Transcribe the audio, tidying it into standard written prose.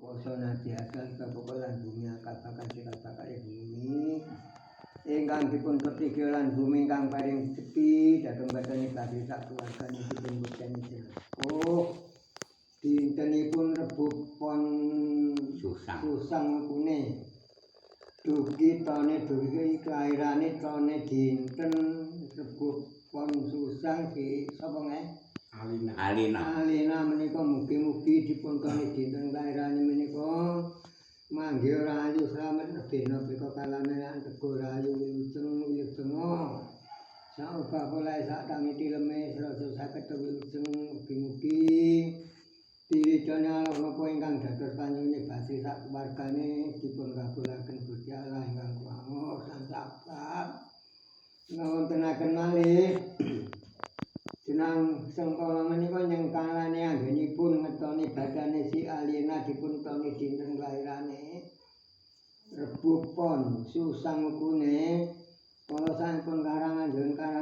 Poso nadi asal kapoko lan bumi akal bakal sikal bakal bumi ingkang dipun petikya lan bumi ingkang paring sepi dhateng badane badhe sak keluargane dipun boteni dintenipun Rebo Pon Susang Kune dugi tone dugi kelairane tone dinten Rebo Pon Susang di sapa nggih Alina menika mugi-mugi dipun tone dinten kelairane menika mangke rahayu slamet bena beka kalanan tego rahayu wilujeng sauka pola sak tangi tileme srasa saged wilujeng mugi-mugi diridani Allah napa ingkang dados panjenengan basi sak keluargane dipun kabulaken Gusti Allah ingkang pamor lan sabar ngawontenaken malih jenang sengkala menika nyengkalane anggenipun ngetoni badane si Alina dipun toni dinten kelairane Rebo Pon Susang Kune kala sampun karangan njenengan